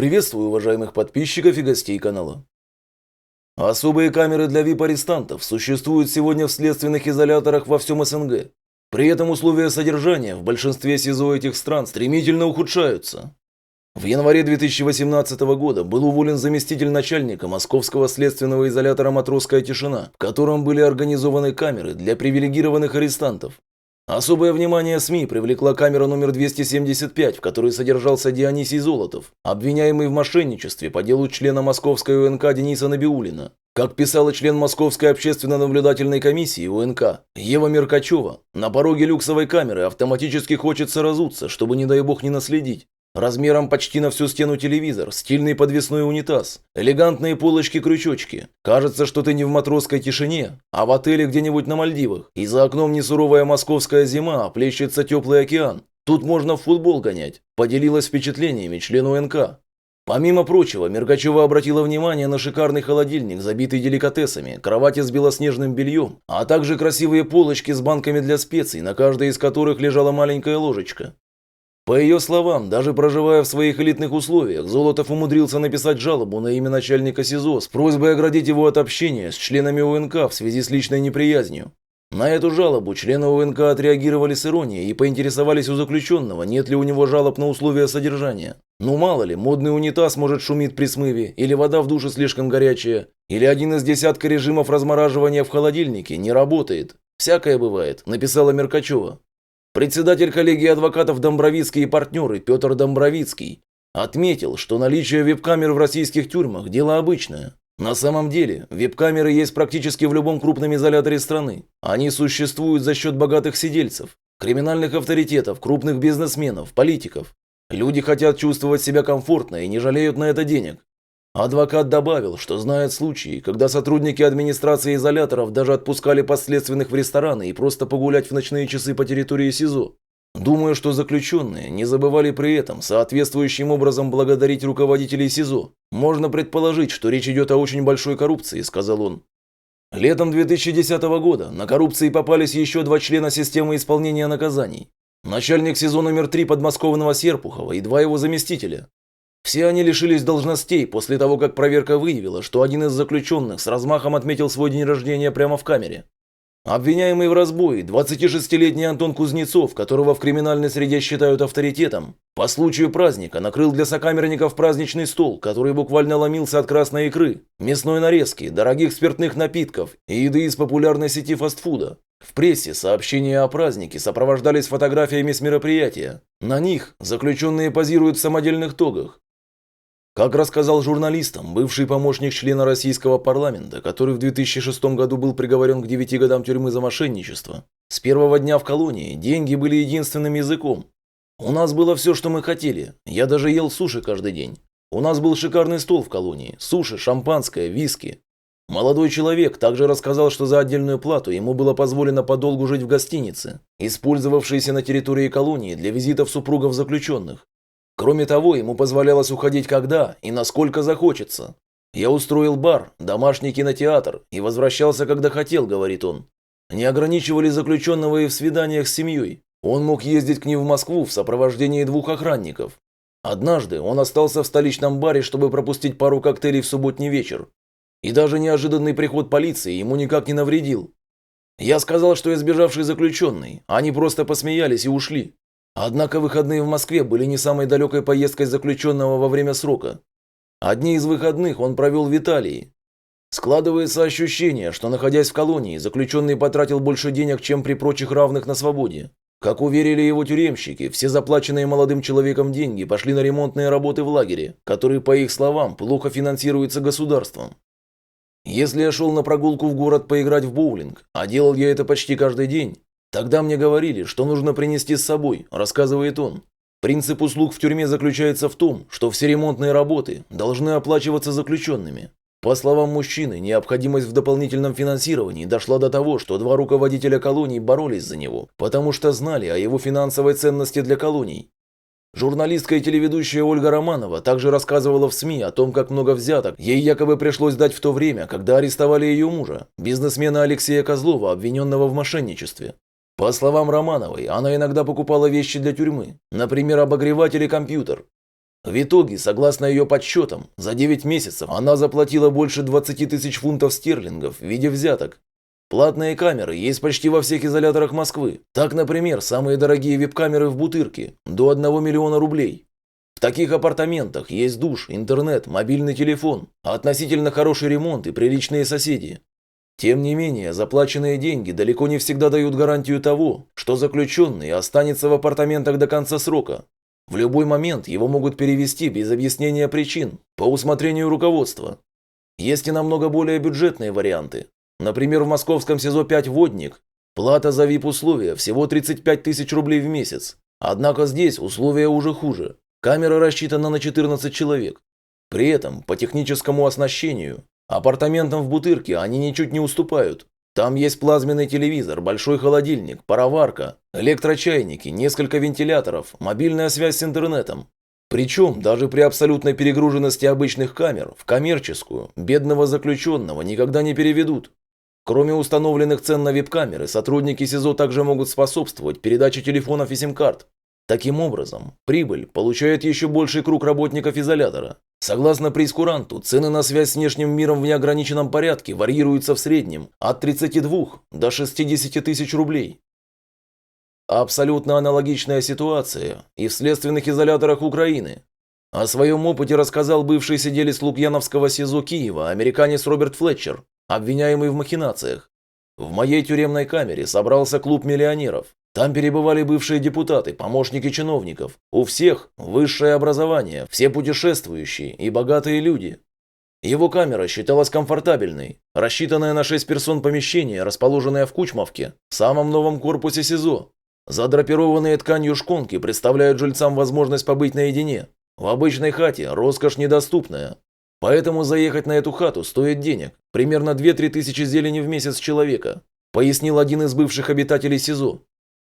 Приветствую уважаемых подписчиков и гостей канала. Особые камеры для VIP-арестантов существуют сегодня в следственных изоляторах во всем СНГ. При этом условия содержания в большинстве СИЗО этих стран стремительно ухудшаются. В январе 2018 года был уволен заместитель начальника московского следственного изолятора «Матросская тишина», в котором были организованы камеры для привилегированных арестантов. Особое внимание СМИ привлекла камера номер 275, в которой содержался Дионисий Золотов, обвиняемый в мошенничестве по делу члена Московской УНК Дениса Набиуллина. Как писала член Московской общественно-наблюдательной комиссии УНК Ева Меркачева, на пороге люксовой камеры автоматически хочется разуться, чтобы, не дай бог, не наследить. Размером почти на всю стену телевизор, стильный подвесной унитаз, элегантные полочки-крючочки. Кажется, что ты не в матросской тишине, а в отеле где-нибудь на Мальдивах. И за окном не суровая московская зима, а плещется теплый океан. Тут можно в футбол гонять, поделилась впечатлениями член УНК. Помимо прочего, Меркачева обратила внимание на шикарный холодильник, забитый деликатесами, кровати с белоснежным бельем, а также красивые полочки с банками для специй, на каждой из которых лежала маленькая ложечка. По ее словам, даже проживая в своих элитных условиях, Золотов умудрился написать жалобу на имя начальника СИЗО с просьбой оградить его от общения с членами УНК в связи с личной неприязнью. На эту жалобу члены УНК отреагировали с иронией и поинтересовались у заключенного, нет ли у него жалоб на условия содержания. Ну мало ли, модный унитаз может шумит при смыве, или вода в душе слишком горячая, или один из десятка режимов размораживания в холодильнике не работает. Всякое бывает, написала Меркачева. Председатель коллегии адвокатов Домбровицкий и партнеры Петр Домбровицкий отметил, что наличие веб-камер в российских тюрьмах – дело обычное. На самом деле, веб-камеры есть практически в любом крупном изоляторе страны. Они существуют за счет богатых сидельцев, криминальных авторитетов, крупных бизнесменов, политиков. Люди хотят чувствовать себя комфортно и не жалеют на это денег. Адвокат добавил, что знает случаи, когда сотрудники администрации изоляторов даже отпускали подследственных в рестораны и просто погулять в ночные часы по территории СИЗО. Думаю, что заключенные не забывали при этом соответствующим образом благодарить руководителей СИЗО. Можно предположить, что речь идет о очень большой коррупции, сказал он. Летом 2010 года на коррупции попались еще два члена системы исполнения наказаний. Начальник СИЗО номер 3 подмосковного Серпухова и два его заместителя. Все они лишились должностей после того, как проверка выявила, что один из заключенных с размахом отметил свой день рождения прямо в камере. Обвиняемый в разбое, 26-летний Антон Кузнецов, которого в криминальной среде считают авторитетом, по случаю праздника накрыл для сокамерников праздничный стол, который буквально ломился от красной икры, мясной нарезки, дорогих спиртных напитков и еды из популярной сети фастфуда. В прессе сообщения о празднике сопровождались фотографиями с мероприятия. На них заключенные позируют в самодельных тогах. Как рассказал журналистам бывший помощник члена российского парламента, который в 2006 году был приговорен к 9 годам тюрьмы за мошенничество, с первого дня в колонии деньги были единственным языком. У нас было все, что мы хотели. Я даже ел суши каждый день. У нас был шикарный стол в колонии. Суши, шампанское, виски. Молодой человек также рассказал, что за отдельную плату ему было позволено подолгу жить в гостинице, использовавшейся на территории колонии для визитов супругов заключенных. Кроме того, ему позволялось уходить когда и насколько захочется. «Я устроил бар, домашний кинотеатр и возвращался, когда хотел», — говорит он. Не ограничивали заключенного и в свиданиях с семьей. Он мог ездить к ним в Москву в сопровождении двух охранников. Однажды он остался в столичном баре, чтобы пропустить пару коктейлей в субботний вечер. И даже неожиданный приход полиции ему никак не навредил. Я сказал, что я сбежавший заключенный, они просто посмеялись и ушли. Однако выходные в Москве были не самой далекой поездкой заключенного во время срока. Одни из выходных он провел в Италии. Складывается ощущение, что, находясь в колонии, заключенный потратил больше денег, чем при прочих равных на свободе. Как уверили его тюремщики, все заплаченные молодым человеком деньги пошли на ремонтные работы в лагере, которые, по их словам, плохо финансируются государством. Если я шел на прогулку в город поиграть в боулинг, а делал я это почти каждый день, тогда мне говорили, что нужно принести с собой, рассказывает он. Принцип услуг в тюрьме заключается в том, что все ремонтные работы должны оплачиваться заключенными. По словам мужчины, необходимость в дополнительном финансировании дошла до того, что два руководителя колоний боролись за него, потому что знали о его финансовой ценности для колоний. Журналистка и телеведущая Ольга Романова также рассказывала в СМИ о том, как много взяток ей якобы пришлось дать в то время, когда арестовали ее мужа, бизнесмена Алексея Козлова, обвиненного в мошенничестве. По словам Романовой, она иногда покупала вещи для тюрьмы, например, обогреватель и компьютер. В итоге, согласно ее подсчетам, за 9 месяцев она заплатила больше 20 тысяч фунтов стерлингов в виде взяток. Платные камеры есть почти во всех изоляторах Москвы. Так, например, самые дорогие веб-камеры в Бутырке – до 1 миллиона рублей. В таких апартаментах есть душ, интернет, мобильный телефон, относительно хороший ремонт и приличные соседи. Тем не менее, заплаченные деньги далеко не всегда дают гарантию того, что заключенный останется в апартаментах до конца срока. В любой момент его могут перевести без объяснения причин, по усмотрению руководства. Есть и намного более бюджетные варианты. Например, в московском СИЗО-5 «Водник» плата за VIP-условия всего 35 тысяч рублей в месяц. Однако здесь условия уже хуже. Камера рассчитана на 14 человек. При этом, по техническому оснащению, апартаментам в Бутырке они ничуть не уступают. Там есть плазменный телевизор, большой холодильник, пароварка, электрочайники, несколько вентиляторов, мобильная связь с интернетом. Причем, даже при абсолютной перегруженности обычных камер, в коммерческую, бедного заключенного никогда не переведут. Кроме установленных цен на веб-камеры, сотрудники СИЗО также могут способствовать передаче телефонов и сим-карт. Таким образом, прибыль получает еще больший круг работников изолятора. Согласно прейскуранту, цены на связь с внешним миром в неограниченном порядке варьируются в среднем от 32 до 60 тысяч рублей. Абсолютно аналогичная ситуация и в следственных изоляторах Украины. О своем опыте рассказал бывший сиделец Лукьяновского СИЗО Киева американец Роберт Флетчер, обвиняемый в махинациях. В моей тюремной камере собрался клуб миллионеров. Там перебывали бывшие депутаты, помощники чиновников. У всех высшее образование, все путешествующие и богатые люди. Его камера считалась комфортабельной, рассчитанное на 6 персон помещение, расположенное в Кучмовке, в самом новом корпусе СИЗО. Задрапированные тканью шконки представляют жильцам возможность побыть наедине. В обычной хате роскошь недоступная. Поэтому заехать на эту хату стоит денег, примерно 2-3 тысячи зелени в месяц человека, пояснил один из бывших обитателей СИЗО.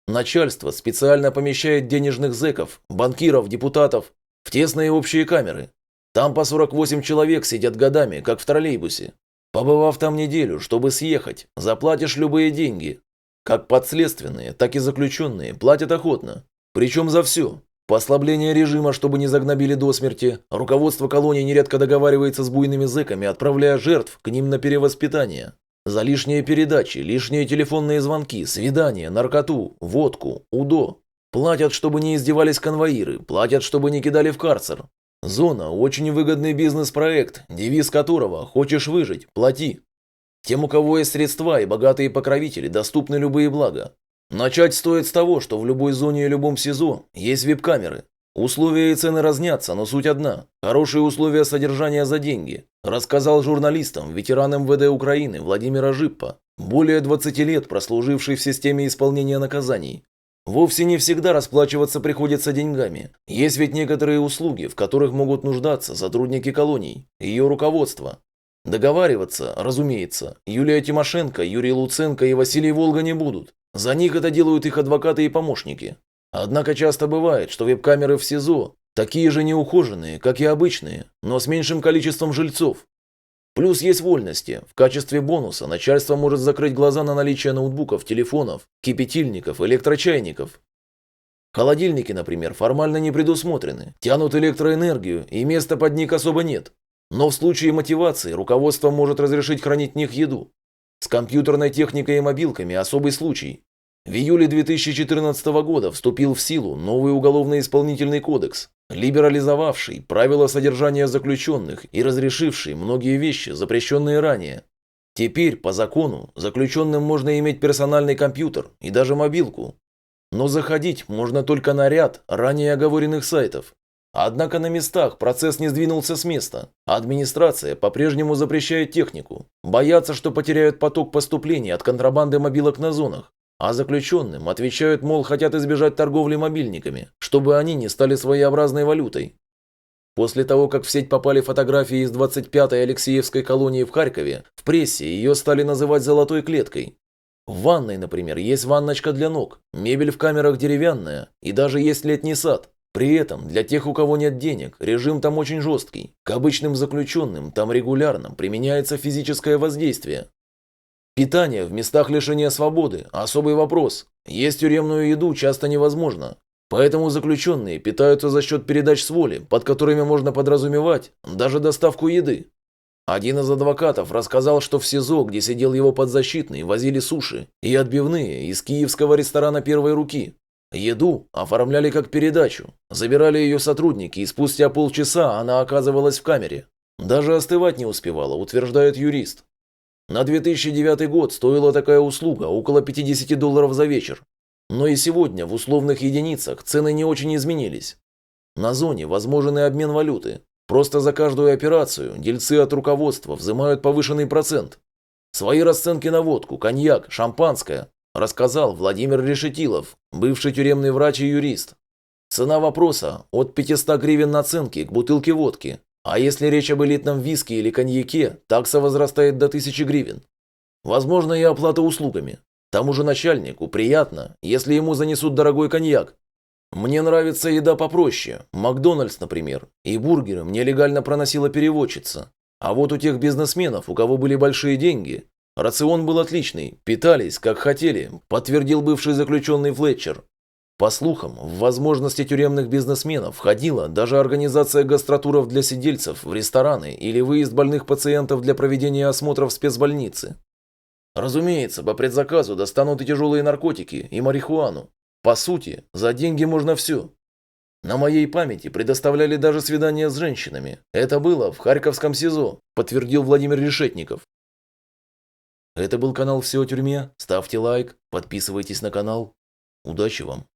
Начальство специально помещает денежных зэков, банкиров, депутатов в тесные общие камеры. Там по 48 человек сидят годами, как в троллейбусе. Побывав там неделю, чтобы съехать, заплатишь любые деньги. Как подследственные, так и заключенные платят охотно. Причем за все. Послабление режима, чтобы не загнобили до смерти. Руководство колонии нередко договаривается с буйными зэками, отправляя жертв к ним на перевоспитание. За лишние передачи, лишние телефонные звонки, свидания, наркоту, водку, УДО. Платят, чтобы не издевались конвоиры, платят, чтобы не кидали в карцер. Зона – очень выгодный бизнес-проект, девиз которого «Хочешь выжить – плати». Тем, у кого есть средства и богатые покровители, доступны любые блага. Начать стоит с того, что в любой зоне и любом СИЗО есть веб-камеры. Условия и цены разнятся, но суть одна – хорошие условия содержания за деньги, рассказал журналистам ветеран МВД Украины Владимир Ажиппа, более 20 лет прослуживший в системе исполнения наказаний. Вовсе не всегда расплачиваться приходится деньгами. Есть ведь некоторые услуги, в которых могут нуждаться сотрудники колоний, ее руководство. Договариваться, разумеется, Юлия Тимошенко, Юрий Луценко и Василий Волга не будут. За них это делают их адвокаты и помощники. Однако часто бывает, что веб-камеры в СИЗО такие же неухоженные, как и обычные, но с меньшим количеством жильцов. Плюс есть вольности. В качестве бонуса начальство может закрыть глаза на наличие ноутбуков, телефонов, кипятильников, электрочайников. Холодильники, например, формально не предусмотрены, тянут электроэнергию и места под них особо нет. Но в случае мотивации руководство может разрешить хранить в них еду. С компьютерной техникой и мобилками особый случай. В июле 2014 года вступил в силу новый уголовно-исполнительный кодекс, либерализовавший правила содержания заключенных и разрешивший многие вещи, запрещенные ранее. Теперь, по закону, заключенным можно иметь персональный компьютер и даже мобилку. Но заходить можно только на ряд ранее оговоренных сайтов. Однако на местах процесс не сдвинулся с места. Администрация по-прежнему запрещает технику. Боятся, что потеряют поток поступлений от контрабанды мобилок на зонах. А заключенным отвечают, мол, хотят избежать торговли мобильниками, чтобы они не стали своеобразной валютой. После того, как в сеть попали фотографии из 25-й Алексеевской колонии в Харькове, в прессе ее стали называть «золотой клеткой». В ванной, например, есть ванночка для ног, мебель в камерах деревянная и даже есть летний сад. При этом, для тех, у кого нет денег, режим там очень жесткий. К обычным заключенным там регулярно применяется физическое воздействие. Питание в местах лишения свободы – особый вопрос. Есть тюремную еду часто невозможно. Поэтому заключенные питаются за счет передач с воли, под которыми можно подразумевать даже доставку еды. Один из адвокатов рассказал, что в СИЗО, где сидел его подзащитный, возили суши и отбивные из киевского ресторана первой руки. Еду оформляли как передачу, забирали ее сотрудники, и спустя полчаса она оказывалась в камере. Даже остывать не успевала, утверждает юрист. На 2009 год стоила такая услуга около $50 за вечер. Но и сегодня в условных единицах цены не очень изменились. На зоне возможен и обмен валюты. Просто за каждую операцию дельцы от руководства взимают повышенный процент. Свои расценки на водку, коньяк, шампанское рассказал Владимир Решетилов, бывший тюремный врач и юрист. Цена вопроса от 500 гривен наценки к бутылке водки. А если речь об элитном виске или коньяке, такса возрастает до 1000 гривен. Возможно, и оплата услугами. Тому же начальнику приятно, если ему занесут дорогой коньяк. Мне нравится еда попроще, Макдональдс, например, и бургеры мне легально проносила переводчица. А вот у тех бизнесменов, у кого были большие деньги, рацион был отличный, питались, как хотели, подтвердил бывший заключенный Флетчер. По слухам, в возможности тюремных бизнесменов входила даже организация гастротуров для сидельцев в рестораны или выезд больных пациентов для проведения осмотров в спецбольнице. Разумеется, по предзаказу достанут и тяжелые наркотики, и марихуану. По сути, за деньги можно все. На моей памяти предоставляли даже свидания с женщинами. Это было в Харьковском СИЗО, подтвердил Владимир Решетников. Это был канал «Все о тюрьме». Ставьте лайк, подписывайтесь на канал. Удачи вам!